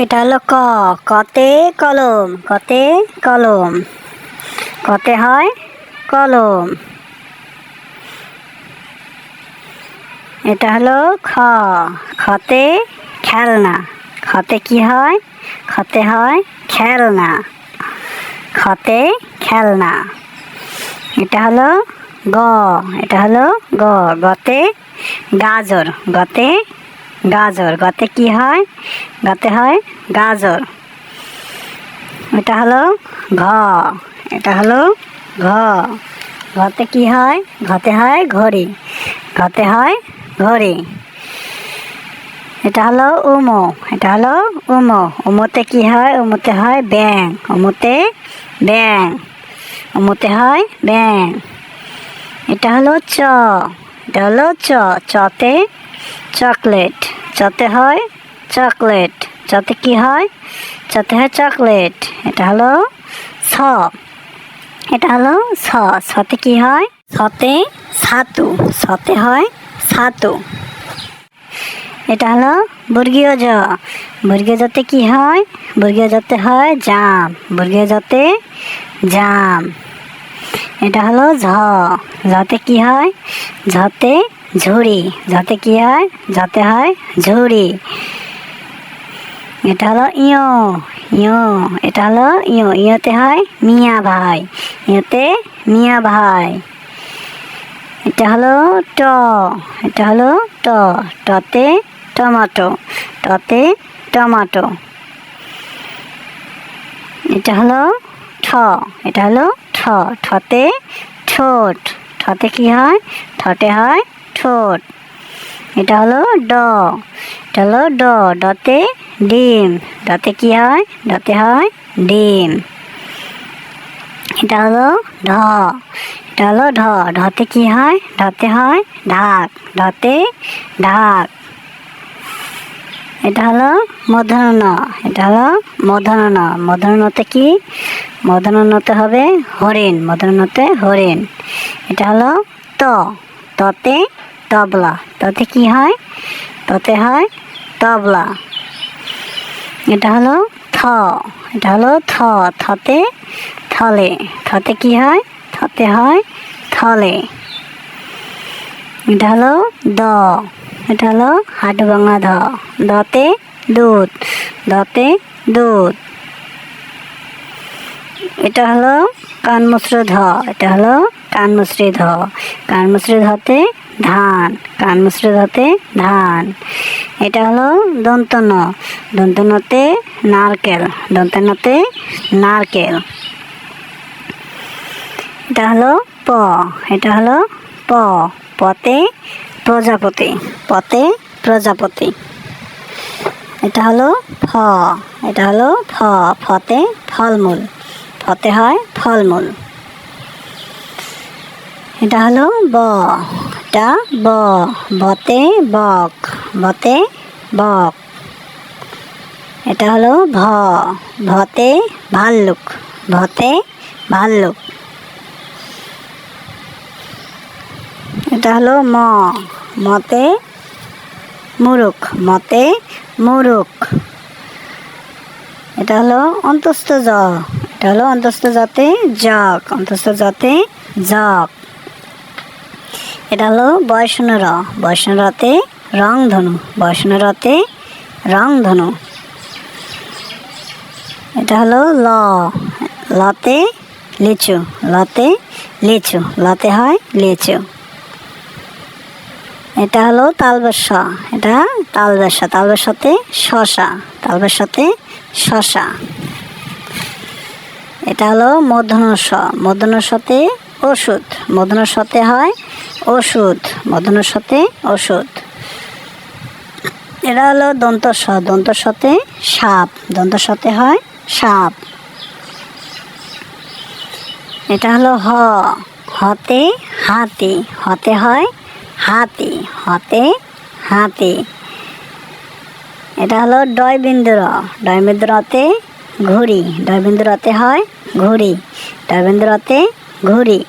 এটা হলো ক। কতে কলম, কতে কলম, কতে হয় কলম। এটা হলো খ। খতে খেলনা, খতে কি হয়? খতে হয় খেলনা, খতে খেলনা। এটা হলো গ। এটা হলো গ। গতে গাজর, গতে গাজর, গতে কি হয়? গতে হয় গাজর। এটা হলো ঘ। এটা হলো ঘ। ঘতে কি হয়? ঘতে হয় ঘড়ি, ঘতে হয় ঘড়ি। এটা হলো উমো। এটা হলো উমো। উমোতে কি হয়? উমোতে হয় ব্যাঙ, উমোতে ব্যাঙ, উমোতে হয় ব্যাঙ। এটা হলো চ। এটা হলো চ। চতে চকলেট, চতে হয় চকলেট, চতে কি হয়? চতে হয় চকলেট। এটা হলো ছ। এটা হলো ছ। ছতে কি হয়? ছতে ছাতু, ছতে হয় ছাতু। এটা হলো বর্গীয় জ। বর্গীয় জতে কি হয়? বর্গীয় জতে হয় জাম, বর্গীয় জতে জাম। এটা হলো ঝ। ঝতে কি হয়? ঝতে ঝুড়ি, ঝতে কি হয়? ঝতে হয় ঝুড়ি। এটা হলো ইয়। ইয়। এটা হলো ইয়। ইয়তে হয় মিয়া ভাই, ইয়তে মিয়া ভাই। এটা হলো ট। এটা হলো ট। টতে টমাটো, টতে টমাটো। এটা হলো ঠ। এটা হলো ঠ। ঠতে ঠোঁট, ঠতে কি হয়? ঠতে হয় ঠোঁট। এটা হলো ড। এটা হলো ড। ডতে ডিম, ডতে কি হয়? ডতে হয় ডিম। এটা হলো ঢ। এটা হলো ঢ। ঢতে কি হয়? ঢতে হয় ঢাক, ঢতে ঢাক। এটা হলো মূর্ধন্য ণ। এটা হলো মূর্ধন্য ণ। মূর্ধন্য ণতে কি? মূর্ধন্য ণতে হবে হরিণ, মূর্ধন্য ণতে হরিণ। এটা হলো ত। ততে তবলা, ততে কি হয়? ততে হয় তবলা। এটা হলো থ। এটা হলো থ। থতে থলে, থতে কি হয়? থতে হয় থলে। এটা হলো দ। এটা হলো হাটু ভাঙা ধ। দতে দুধ, দতে দুধ। এটা হলো কান মুচড়ো ধ। এটা হলো কান মুচড়ি ধ। কান মুচড়ি ধতে ধান, কান মুচড়ি ধতে ধান। এটা হলো দন্ত ন। দন্ত নতে নারকেল, দন্ত নতে নারকেল। এটা হলো প। এটা হলো প। পতে প্রজাপতি, পতে প্রজাপতি। এটা হলো ফ। এটা হলো ফ। ফতে ফলমূল, ফতে হয় ফলমূল। এটা হলো ব। এটা ব। বতে বক, বতে বক। এটা হলো ভ। ভতে ভাল্লুক, ভতে ভাল্লুক। এটা হলো ম। মতে মুরুখ, মতে মুরুখ। এটা হলো অন্তস্থ জ। এটা হলো অন্তস্থ জতে জগ, অন্তস্থ জতে জগ। এটা হলো বয়সন্য র। বয়সন্য রতে রংধনু, বয়সন্য রতে রংধনু। এটা হলো ল। লতে লিচু, লতে লিচু, লতে হয় লিচু। এটা হলো তালবেশ। এটা তালবেশ। তালবেশতে শশা, তালবেশতে শশা। এটা হলো মূর্ধন্য ষ। মূর্ধন্য ষতে ওষুধ, মূর্ধন্য ষতে হয় ওষুধ, মূর্ধন্য ষতে ওষুধ। এটা হলো দন্ত স। দন্ত সতে সাপ, দন্ত সতে হয় সাপ। এটা হলো হ। হতে হাতি, হতে হয় হাতি, হতে হাতি। এটা হলো ডয় বিন্দু র। ডয় বিন্দু রতে ঘুড়ি, ডয় বিন্দু রতে হয় ঘুড়ি, ডয় বিন্দু রতে ঘুড়ি।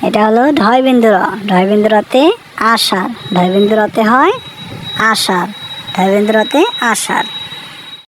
এটা হলো ঢয় বিন্দু র। ঢয় বিন্দু রতে আষাঢ়, ঢয় বিন্দু রতে হয় আষাঢ়, ঢয় বিন্দু রতে আষাঢ়।